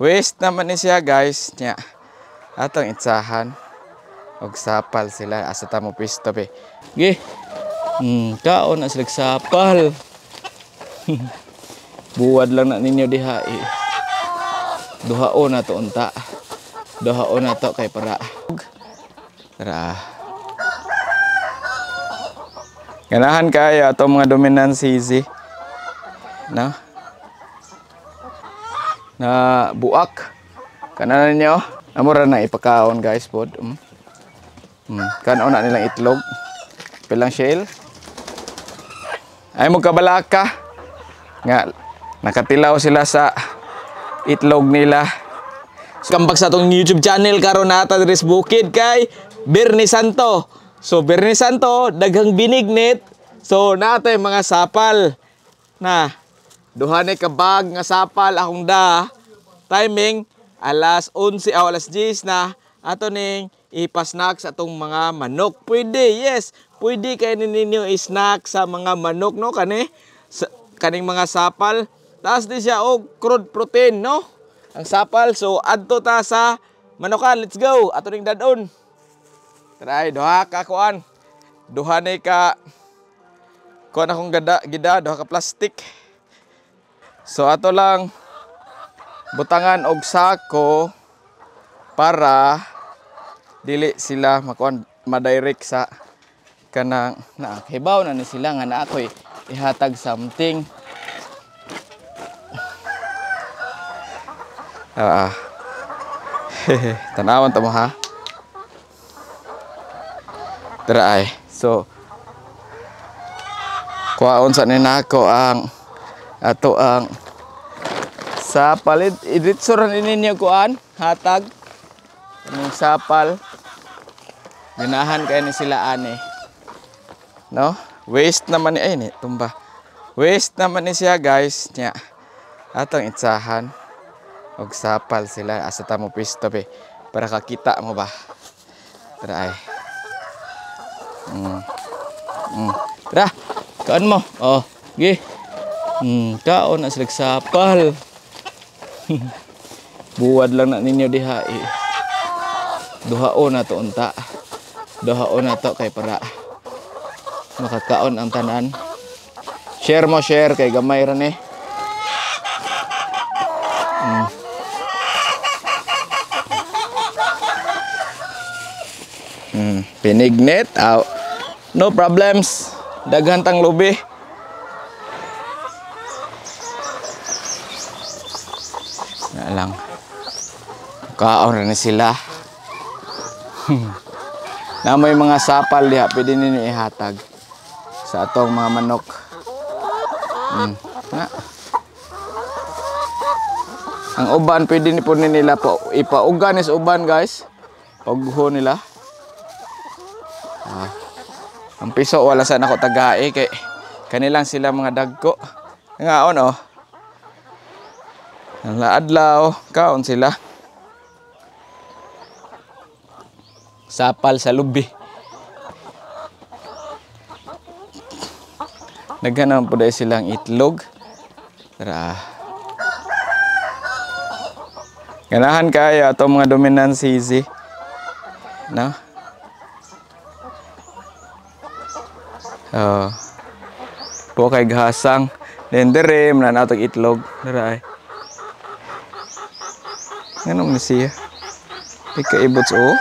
Waste naman ni siya guys nya. Atong itsahan og sapal sila asa ta mo pisto be. Gi. Kaon na sila sapal. Buwad lang na ninyo diha eh. Duhaon na to unta. Duhaon na to kay para. Tara. Ganahan kaya atong mga dominant sisi. Na? Na buak. Kanan ninyo. Amura na ipakaon guys pod. Kanon na nilang itlog. Pilang shell. Ay mo kabalaka. Nga nakatilaw sila sa itlog nila. Kambak sa atong YouTube channel karon nata diri sa bukid kay Bernie Santo. So Bernie Santo daghang binignit. So natay mga sapal na duha na kabag nga sapal akong da. Timing alas 11 o alas 10 na ato ning ipasnack sa atong mga manok. Pwede, yes. Pwede kayo ninyo i-snack sa mga manok, no? Kaning mga sapal. Taas din siya og crude protein, no? Ang sapal. So, adto ta sa manokan. Let's go. Ato ning dadon. Try, duha ka kuan. Duha na ka kuan akong gida, duha ka plastic. So, ato lang butangan og sako para dili sila makuan madirect sa kanang hibaw na ni sila nga na ako'y ihatag something. Tanawan ta mo ha. Tara ay. So kuwaon sa ninako ang ato ang sa palit iditsuran ninyo kuan hatag ng sapal. Ganahan kayo ni sila ani. No? Waste naman ni ay ni tumba. Waste naman ni siya guys nya. Atong itsahan og sapal sila asa ta mo pisto be para kakita mo ba. Tara ay. Tara, kaon mo. Oh, gi. Kaon na sila sapal. Buwad lang na ninyo diha eh. Duhaon na to unta. Duhaon na to kay para makakaon ang tanan. Share mo, share kay gamay ra ni. Pinignet. No problems. Daghan tang lubi. Na lang. Kaon ra ni sila. Na may mga sapal diha pwede ninyo ihatag sa atong mga manok. Ang uban pwede ni po nila po ipaugan is uban guys. Pagho nila. Ang piso wala sa nako tagai kay kanilang sila mga dagko. Ngaon oh. Ang laadlaw kaon sila. Sapal sa lubi. Naghanap po dahil silang itlog. Tara. Ganahan kaya itong mga dominant sisi. No? Po kay gahasang. Then dere, mananatag itlog. Tara ay. Ganun na siya. Ikaibot sa o.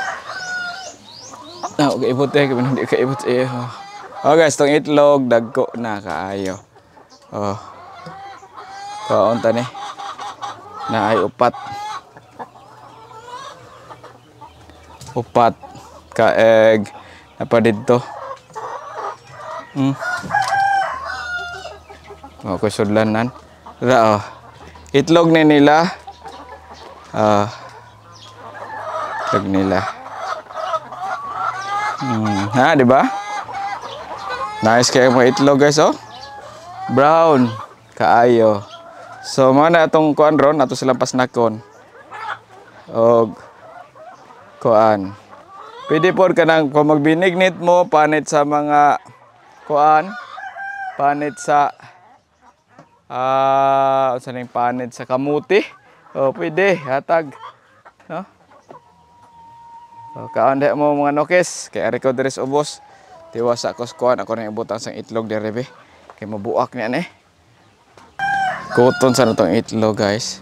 Okay, ibot eh, hindi ka ibot eh. Oh guys, tong itlog dagko na kaayo. Oh. Kaon ta ni. Na ay upat. Upat ka egg apa didto. Oh, kusudlanan. Ra oh. Itlog ni nila. Itlog nila. Ha, di ba? Nice kayo mga itlog guys, oh. Brown kaayo. So mana atong kuan ron ato silang pasnakon. Og kuan. Pwede pod kanang kung magbinignit mo panit sa mga kuan, panit sa unsa ning panit sa kamuti. Oh, pwede hatag. No? Oh, kaon di mo mga nokes kay ari ko diri sa ubos. Tiwasa ko kuan ako nang ibutang sang itlog diri be. Kay mabuak niya ni. Kuton sa natong itlog, guys.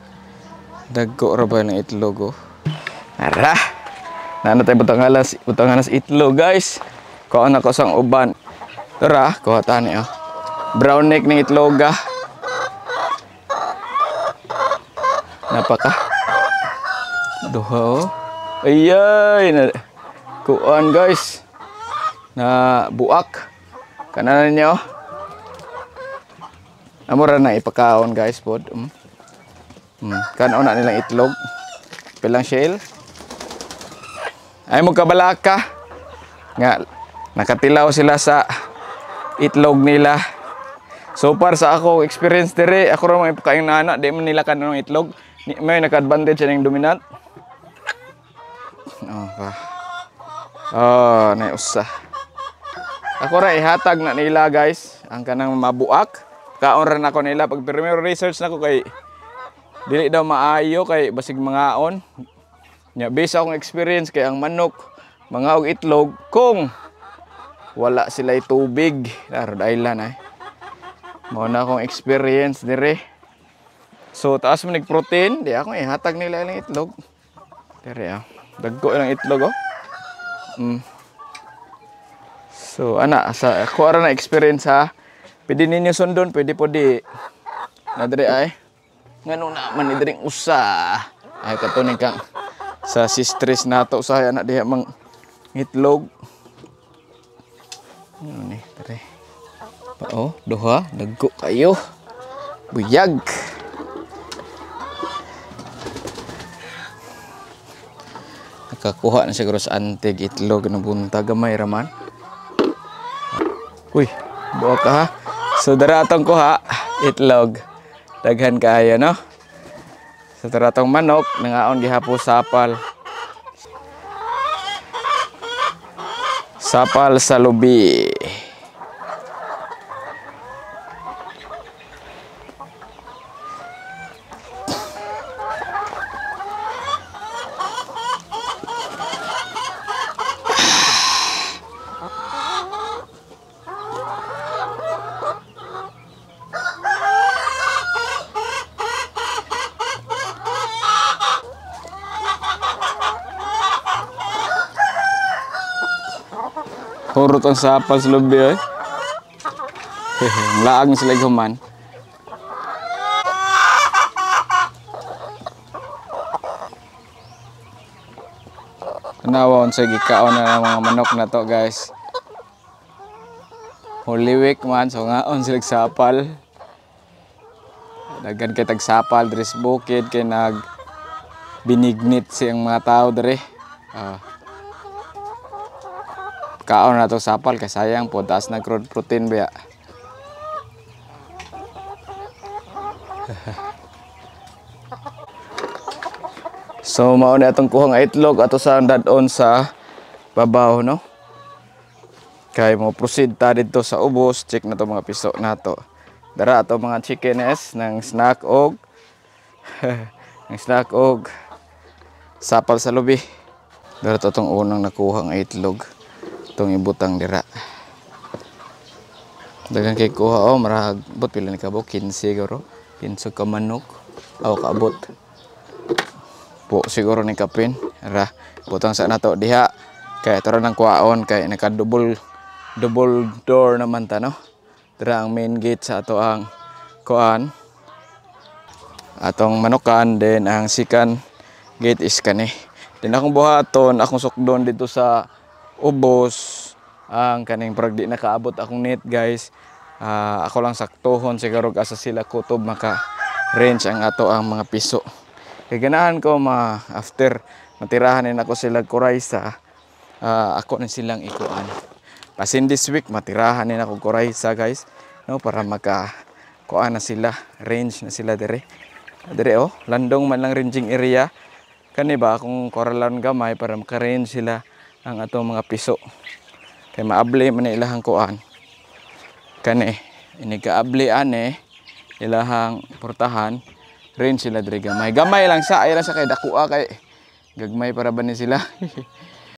Dagko ra ba ng itlog oh. Ara. Nana tay butangalas itlog, guys. Kuan ako sang uban. Tara, kuha tani oh. Brown neck ng itlog ah. Napaka. Duha oh. Ayay na kuan, guys. Na buak. Kanan niyo. Amura na ipakaon, guys pod. Kanon na nilang itlog. Pilang shell. Ay mo kabalaka. Nga nakatilaw sila sa itlog nila. So far sa ako experience dire, ako ra may ipakain na ana, di man nila kanon itlog. May naka-advantage ning dominant. Na usa. Ako ra ihatag na nila, guys, ang kanang mabuak. Kaon ra nako nila pag primero research nako kay dili daw maayo kay basig mangaon. Nya based akong experience kay ang manok mga og itlog kung wala sila tubig. Rhode Island ay. Mao na akong experience dire. So taas man protein, di ako ihatag nila ang itlog. Dire ah. Dagko lang itlog oh. So ana sa ako ara na experience ha. Pwede ninyo sundon, pwede po di. Nadre ay. Ngano na man ni dring usa. Ay katunig kang sa sistres nato sa anak diha mang itlog. Ano ni tare. Oh, duha, dagko kayo. Buyag. Nakakuha na siguro sa antig itlog na bunta gamay raman. Uy, buo ka ha. So daratong kuha itlog. Daghan kaayo no. So daratong manok nangaon gihapo sapal. Sapal sa lubi. Hurot ang sapal sa lubi eh. Laag sila human. Tanawa sa gikaon na ng mga manok na to, guys. Holy Week man, so ngaon sila sapal. Daghan kay tag sapal dres bukid kay nag binignit siyang mga tao dere. Kaon na to sapal kay sayang po taas na crude protein ba. So mao na atong kuhang itlog ato sa dadon sa babaw no. Kay mo proceed ta didto sa ubos, check na to mga piso nato. Dara ato mga chickenes ng snack og ng snack og sapal sa lubi. Dara to tong unang nakuhang itlog. Itong ibutang dira. Dagang kay kuha oh, marag bot pila ni kabo 15 siguro. 15 ka manok. Aw kaabot. Po siguro ni kapin. Ra butang sa nato diha. Kay tara nang kuhaon kay naka double door naman ta no. Dira ang main gate sa ato ang kuan. Atong manokan then ang second gate is kani. Then akong buhaton, akong sukdon dito sa ubos ang kaning parag di nakaabot akong net, guys. Ako lang saktohon siguro asa sila kutob maka range ang ato ang mga piso. Kay ganahan ko after matirahan din ako sila kuraysa, ako na silang ikuan. Pasin this week matirahan din ako kuraysa, guys, no, para maka kuan na sila, range na sila dire. Dire oh, landong man lang ranging area. Kani ba akong koralan gamay para maka-range sila ang atong mga piso. Kay maable man ilahang kuan. Kani ini kaable ane ilahang portahan range sila diri gamay. Gamay lang sa ay ra sa kay dakua kay gagmay para ba ni sila.